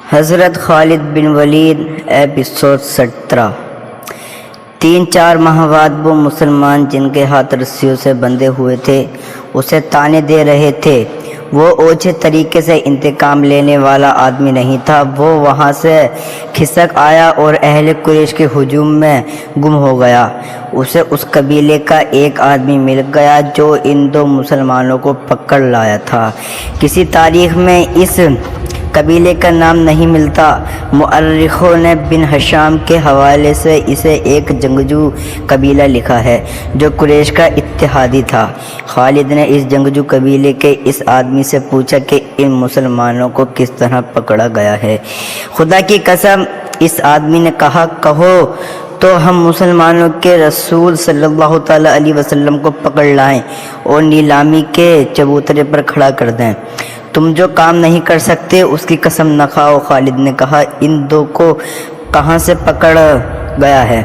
حضرت خالد بن ولید ایپیسوڈ 17۔ 3-4 ماہ بعد وہ مسلمان جن کے ہاتھ رسیوں سے بندھے ہوئے تھے اسے طعنے دے رہے تھے۔ وہ اوچھے طریقے سے انتقام لینے والا آدمی نہیں تھا۔ وہ وہاں سے کھسک آیا اور اہل قریش کے ہجوم میں گم ہو گیا۔ اسے اس قبیلے کا ایک آدمی مل گیا جو ان 2 مسلمانوں کو پکڑ لایا تھا۔ کسی تاریخ میں اس قبیلے کا نام نہیں ملتا۔ مؤرخوں نے بن ہشام کے حوالے سے اسے ایک جنگجو قبیلہ لکھا ہے جو قریش کا اتحادی تھا۔ خالد نے اس جنگجو قبیلے کے اس آدمی سے پوچھا کہ ان مسلمانوں کو کس طرح پکڑا گیا ہے۔ خدا کی قسم، اس آدمی نے کہا، کہو تو ہم مسلمانوں کے رسول صلی اللہ تعالیٰ علیہ وسلم کو پکڑ لائیں اور نیلامی کے چبوترے پر کھڑا کر دیں۔ تم جو کام نہیں کر سکتے اس کی قسم نہ کھاؤ۔ خالد نے کہا، ان 2 کو کہاں سے پکڑ گیا ہے؟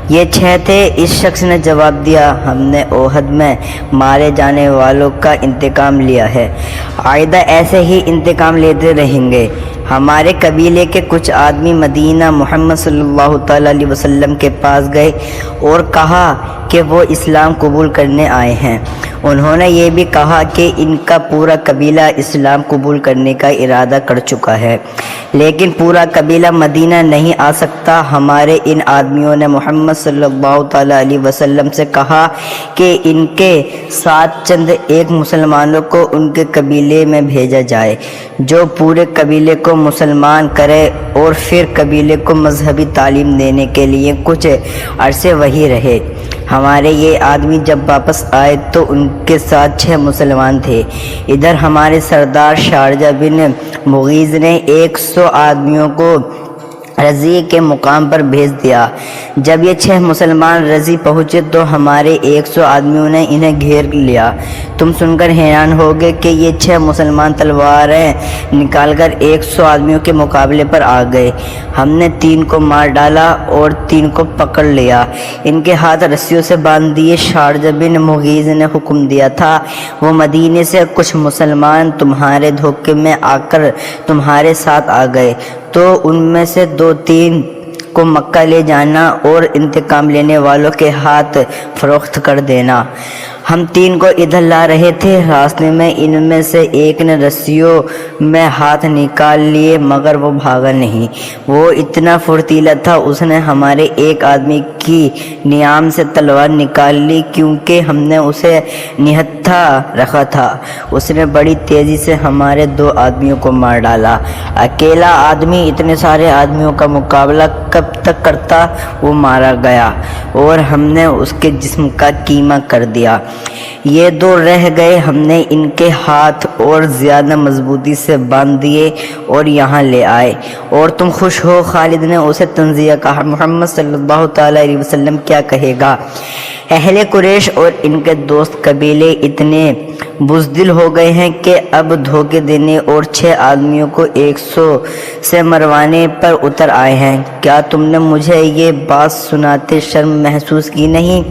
یہ 6 تھے۔ اس شخص نے جواب دیا، ہم نے احد میں مارے جانے والوں کا انتقام لیا ہے، آئندہ ایسے ہی انتقام لیتے رہیں گے۔ ہمارے قبیلے کے کچھ آدمی مدینہ محمد صلی اللہ تعالیٰ علیہ وسلم کے پاس گئے اور کہا کہ وہ اسلام قبول کرنے آئے ہیں۔ انہوں نے یہ بھی کہا کہ ان کا پورا قبیلہ اسلام قبول کرنے کا ارادہ کر چکا ہے، لیکن پورا قبیلہ مدینہ نہیں آ سکتا۔ ہمارے ان آدمیوں نے محمد صلی اللہ تعالیٰ علیہ وسلم سے کہا کہ ان کے ساتھ چند ایک مسلمانوں کو ان کے قبیلے میں بھیجا جائے جو پورے قبیلے کو مسلمان کرے اور پھر قبیلے کو مذہبی تعلیم دینے کے لیے کچھ عرصے وہیں رہے۔ ہمارے یہ آدمی جب واپس آئے تو ان کے ساتھ 6 مسلمان تھے۔ ادھر ہمارے سردار شارجہ بن مغیظ نے 100 آدمیوں کو رضی کے مقام پر بھیج دیا۔ جب یہ 6 مسلمان رضی پہنچے تو ہمارے 100 آدمیوں نے انہیں گھیر لیا۔ تم سن کر حیران ہوگے کہ یہ 6 مسلمان تلواریں نکال کر 100 آدمیوں کے مقابلے پر آ گئے۔ ہم نے 3 کو مار ڈالا اور 3 کو پکڑ لیا، ان کے ہاتھ رسیوں سے باندھ دیے۔ شارجہ بن مغیظ نے حکم دیا تھا، وہ مدینے سے کچھ مسلمان تمہارے دھوکے میں آ کر تمہارے ساتھ آ گئے تو ان میں سے 2-3 کو مکہ لے جانا اور انتقام لینے والوں کے ہاتھ فروخت کر دینا۔ ہم 3 کو ادھر لا رہے تھے، راستے میں ان میں سے ایک نے رسیوں میں ہاتھ نکال لیے مگر وہ بھاگا نہیں۔ وہ اتنا پھرتیلا تھا، اس نے ہمارے ایک آدمی کی نیام سے تلوار نکال لی کیونکہ ہم نے اسے نہتھا رکھا تھا۔ اس نے بڑی تیزی سے ہمارے 2 آدمیوں کو مار ڈالا۔ اکیلا آدمی اتنے سارے آدمیوں کا مقابلہ کب تک کرتا؟ وہ مارا گیا اور ہم نے اس کے جسم کا کیما کر دیا۔ یہ 2 رہ گئے، ہم نے ان کے ہاتھ اور زیادہ مضبوطی سے باندھ دیے اور یہاں لے آئے۔ اور تم خوش ہو؟ خالد نے اسے تنزیہ کہا، محمد صلی اللہ تعالیٰ علیہ وسلم کیا کہے گا؟ اہل قریش اور ان کے دوست قبیلے اتنے بزدل ہو گئے ہیں کہ اب دھوکے دینے اور 6 آدمیوں کو 100 سے مروانے پر اتر آئے ہیں۔ کیا تم نے مجھے یہ بات سناتے شرم محسوس کی نہیں؟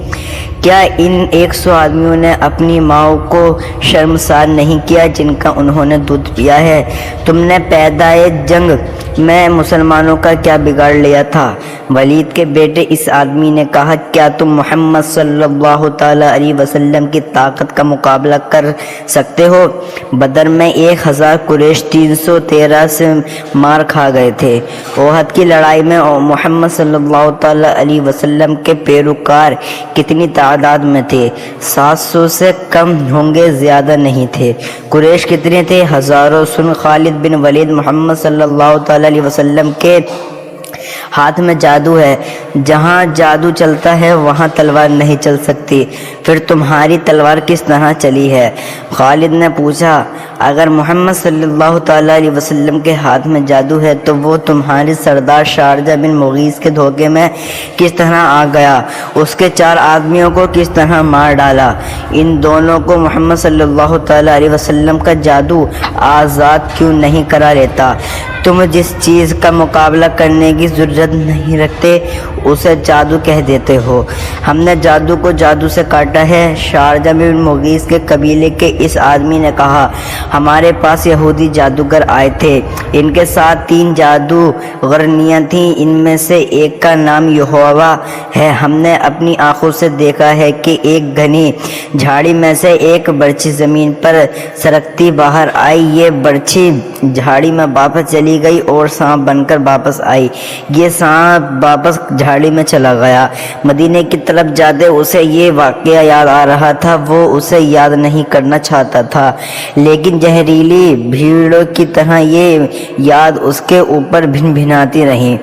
کیا ان 100 آدمیوں نے اپنی ماؤں کو شرمسار نہیں کیا جن کا انہوں نے دودھ پیا ہے؟ تم نے پیدائے جنگ میں مسلمانوں کا کیا بگاڑ لیا تھا؟ ولید کے بیٹے اس آدمی نے کہا، کیا تم محمد صلی اللہ تعالیٰ علیہ وسلم کی طاقت کا مقابلہ کر سکتے ہو؟ بدر میں 1000 قریش 313 سے مار کھا گئے تھے۔ احد کی لڑائی میں محمد صلی اللہ تعالیٰ علیہ وسلم کے پیروکار کتنی تعداد میں تھے؟ 700 سے کم ہوں گے، زیادہ نہیں تھے۔ قریش کتنے تھے؟ ہزاروں۔ سن، خالد بن ولید، محمد صلی اللہ تعالیٰ علیہ وسلم کے ہاتھ میں جادو ہے، جہاں جادو چلتا ہے وہاں تلوار نہیں چل سکتی۔ پھر تمہاری تلوار کس طرح چلی ہے؟ خالد نے پوچھا، اگر محمد صلی اللہ تعالیٰ علیہ وسلم کے ہاتھ میں جادو ہے تو وہ تمہارے سردار شارجہ بن مغیظ کے دھوکے میں کس طرح آ گیا؟ اس کے 4 آدمیوں کو کس طرح مار ڈالا؟ ان دونوں کو محمد صلی اللہ تعالیٰ علیہ وسلم کا جادو آزاد کیوں نہیں کرا لیتا؟ تم جس چیز کا مقابلہ کرنے کی ضرورت نہیں رکھتے اسے جادو کہہ دیتے ہو۔ ہم نے جادو کو جادو سے کاٹا ہے۔ شارجہ بن مغیث کے قبیلے کے اس آدمی نے کہا، ہمارے پاس یہودی جادوگر آئے تھے، ان کے ساتھ 3 جادوگرنیاں تھیں، ان میں سے ایک کا نام یہوہ ہے۔ ہم نے اپنی آنکھوں سے دیکھا ہے کہ ایک گھنی جھاڑی میں سے ایک برچھی زمین پر سرکتی باہر آئی، یہ برچھی جھاڑی میں واپس چلی گئی اور سانپ بن کر واپس آئی، یہ سانپ واپس جھاڑی میں چلا گیا۔ مدینے کی طرف جاتے اسے یہ واقعہ یاد آ رہا تھا، وہ اسے یاد نہیں کرنا چاہتا تھا، لیکن زہریلی بھیڑوں کی طرح یہ یاد اس کے اوپر بھن بھناتی رہی۔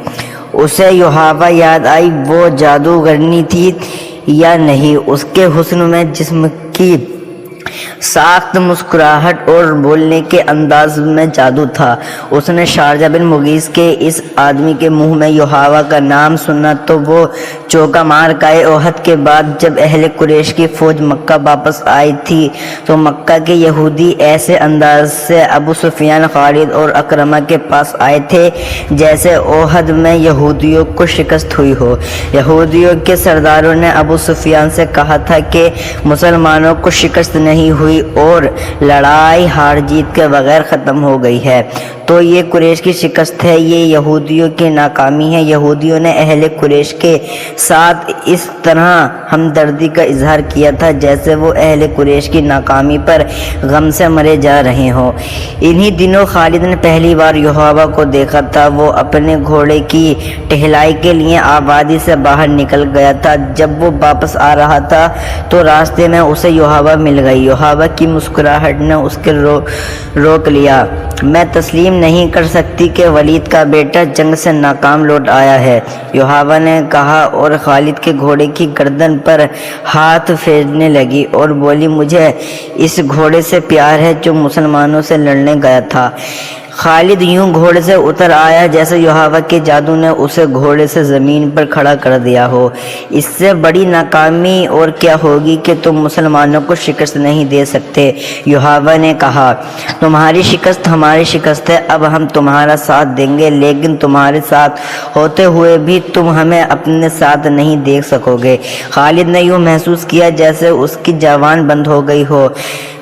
اسے یہوہ یاد آئی، وہ جادوگرنی تھی یا نہیں، اس کے حسن میں، جسم کی ساخت، مسکراہٹ اور بولنے کے انداز میں جادو تھا۔ اس نے شارجہ بن مغیث کے اس آدمی کے منہ میں یہوہ کا نام سنا تو وہ چوکا مار گئے۔ احد کے بعد جب اہل قریش کی فوج مکہ واپس آئی تھی تو مکہ کے یہودی ایسے انداز سے ابو سفیان، خالد اور اکرمہ کے پاس آئے تھے جیسے احد میں یہودیوں کو شکست ہوئی ہو۔ یہودیوں کے سرداروں نے ابو سفیان سے کہا تھا کہ مسلمانوں کو شکست نہیں ہوئی اور لڑائی ہار جیت کے بغیر ختم ہو گئی ہے، تو یہ قریش کی شکست ہے، یہ یہودیوں کی ناکامی ہے۔ یہودیوں نے اہل قریش کے ساتھ اس طرح ہمدردی کا اظہار کیا تھا جیسے وہ اہل قریش کی ناکامی پر غم سے مرے جا رہے ہوں۔ انہی دنوں خالد نے پہلی بار یہوہ کو دیکھا تھا۔ وہ اپنے گھوڑے کی ٹہلائی کے لیے آبادی سے باہر نکل گیا تھا۔ جب وہ واپس آ رہا تھا تو راستے میں اسے یہوہ مل گئی۔ یہوہ کی مسکراہٹ نے اس کے روک لیا۔ میں تسلیم نہیں کر سکتی کہ ولید کا بیٹا جنگ سے ناکام لوٹ آیا ہے، یہوہ نے کہا اور خالد کے گھوڑے کی گردن پر ہاتھ پھیرنے لگی اور بولی، مجھے اس گھوڑے سے پیار ہے جو مسلمانوں سے لڑنے گیا تھا۔ خالد یوں گھوڑے سے اتر آیا جیسے یہوہ کے جادو نے اسے گھوڑے سے زمین پر کھڑا کر دیا ہو۔ اس سے بڑی ناکامی اور کیا ہوگی کہ تم مسلمانوں کو شکست نہیں دے سکتے، یہوہ نے کہا۔ تمہاری شکست ہماری شکست ہے، اب ہم تمہارا ساتھ دیں گے، لیکن تمہارے ساتھ ہوتے ہوئے بھی تم ہمیں اپنے ساتھ نہیں دیکھ سکو گے۔ خالد نے یوں محسوس کیا جیسے اس کی زبان بند ہو گئی ہو۔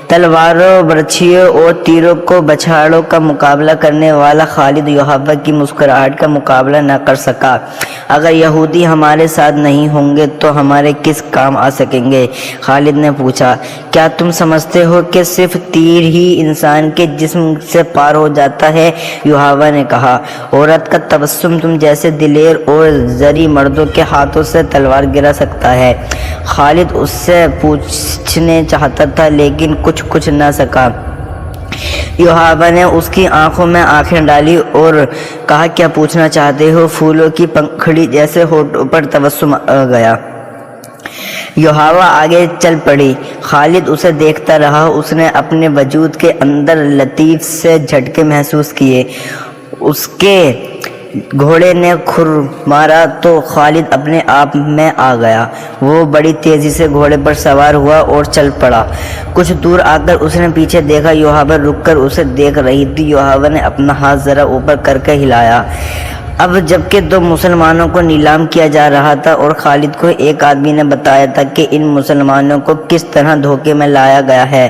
تلواروں، برچھیوں اور تیروں کو بچھاڑوں کا مقابلہ کرنے والا خالد یہوہ کی مسکراہٹ کا مقابلہ نہ کر سکا۔ اگر یہودی ہمارے ساتھ نہیں ہوں گے تو ہمارے کس کام آ سکیں گے؟ خالد نے پوچھا۔ کیا تم سمجھتے ہو کہ صرف تیر ہی انسان کے جسم سے پار ہو جاتا ہے؟ یہوہ نے کہا۔ عورت کا تبسم تم جیسے دلیر اور زری مردوں کے ہاتھوں سے تلوار گرا سکتا ہے۔ خالد اس سے پوچھنے چاہتا تھا لیکن کچھ نہ سکا۔ یہوہ نے اس کی آنکھوں میں آنکھیں ڈالی اور کہا، کیا پوچھنا چاہتے ہو؟ پھولوں کی پنکھڑی جیسے ہونٹوں پر تبسم آ گیا۔ یہوہ آگے چل پڑی۔ خالد اسے دیکھتا رہا۔ اس نے اپنے وجود کے اندر لطیف سے جھٹکے محسوس کیے۔ اس کے گھوڑے نے کھر مارا تو خالد اپنے آپ میں آ گیا۔ وہ بڑی تیزی سے گھوڑے پر سوار ہوا اور چل پڑا۔ کچھ دور آ کر اس نے پیچھے دیکھا، یہوہ رک کر اسے دیکھ رہی تھی۔ یہوہ نے اپنا ہاتھ ذرا اوپر کر کے ہلایا۔ اب جبکہ 2 مسلمانوں کو نیلام کیا جا رہا تھا اور خالد کو ایک آدمی نے بتایا تھا کہ ان مسلمانوں کو کس طرح دھوکے میں لایا گیا ہے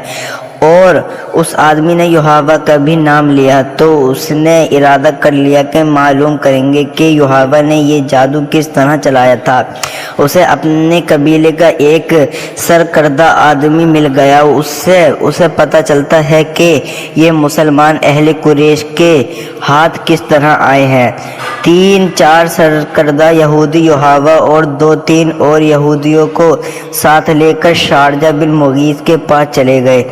اور اس آدمی نے یہوہ کا بھی نام لیا، تو اس نے ارادہ کر لیا کہ معلوم کریں گے کہ یہوہ نے یہ جادو کس طرح چلایا تھا۔ اسے اپنے قبیلے کا ایک سرکردہ آدمی مل گیا۔ اس سے اسے پتہ چلتا ہے کہ یہ مسلمان اہل قریش کے ہاتھ کس طرح آئے ہیں۔ 3-4 سرکردہ یہودی یہوہ اور 2-3 اور یہودیوں کو ساتھ لے کر شارجہ بن مغیث کے پاس چلے گئے۔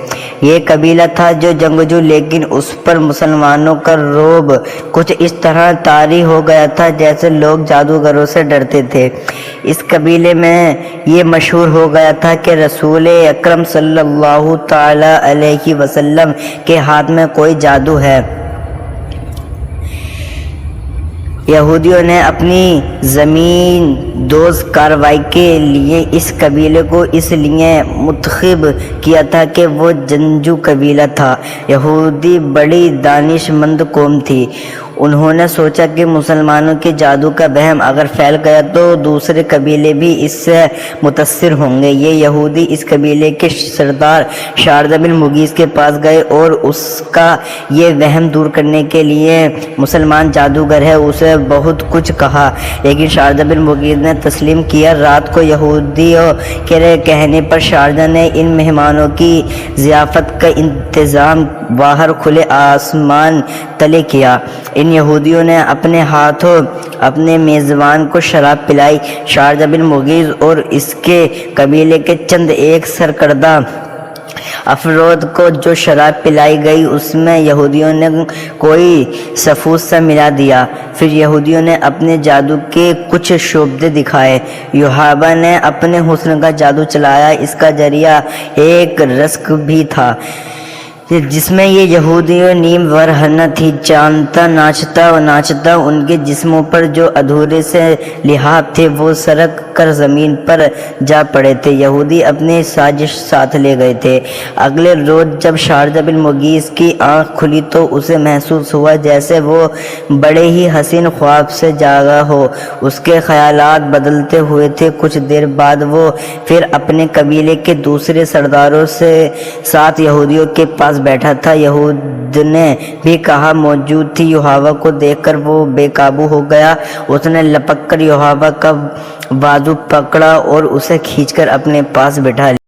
یہ قبیلہ تھا جو جنگجو، لیکن اس پر مسلمانوں کا رعب کچھ اس طرح طاری ہو گیا تھا جیسے لوگ جادوگروں سے ڈرتے تھے۔ اس قبیلے میں یہ مشہور ہو گیا تھا کہ رسول اکرم صلی اللہ تعالی علیہ وسلم کے ہاتھ میں کوئی جادو ہے۔ یہودیوں نے اپنی زمین دوز کارروائی کے لیے اس قبیلے کو اس لیے منتخب کیا تھا کہ وہ جنگجو قبیلہ تھا۔ یہودی بڑی دانش مند قوم تھی۔ انہوں نے سوچا کہ مسلمانوں کے جادو کا وہم اگر پھیل گیا تو دوسرے قبیلے بھی اس سے متاثر ہوں گے۔ یہ یہودی اس قبیلے کے سردار شاردہ بن مغیث کے پاس گئے اور اس کا یہ وہم دور کرنے کے لیے مسلمان جادوگر ہے اسے بہت کچھ کہا، لیکن شاردہ بن مغیث نے تسلیم کیا۔ رات کو یہودیوں کے کہنے پر شاردہ نے ان مہمانوں کی ضیافت کا انتظام باہر کھلے آسمان تلے کیا۔ ان یہودیوں نے اپنے ہاتھوں اپنے میزبان کو شراب پلائی۔ شاردہ بن مغیث اور اس کے قبیلے کے چند ایک سرکردہ افراد کو جو شراب پلائی گئی اس میں یہودیوں نے کوئی سفود سا ملا دیا۔ پھر یہودیوں نے اپنے جادو کے کچھ شعبے دکھائے۔ یوحنا نے اپنے حسن کا جادو چلایا، اس کا ذریعہ ایک رزق بھی تھا جس میں یہ یہودیوں نیم ورہنہ تھی۔ جانتا ناچتا ان کے جسموں پر جو ادھورے سے لحاف تھے وہ سرک کر زمین پر جا پڑے تھے۔ یہودی اپنی سازش ساتھ لے گئے تھے۔ اگلے روز جب شاردہ بن مغیث کی آنکھ کھلی تو اسے محسوس ہوا جیسے وہ بڑے ہی حسین خواب سے جاگا ہو۔ اس کے خیالات بدلتے ہوئے تھے۔ کچھ دیر بعد وہ پھر اپنے قبیلے کے دوسرے سرداروں سے ساتھ یہودیوں کے پاس بیٹھا تھا۔ یہود نے بھی کہاں موجود تھی۔ یوحنا کو دیکھ کر وہ بے قابو ہو گیا۔ اس نے لپک کر یوحنا کا بازو پکڑا اور اسے کھینچ کر اپنے پاس بٹھا لیا۔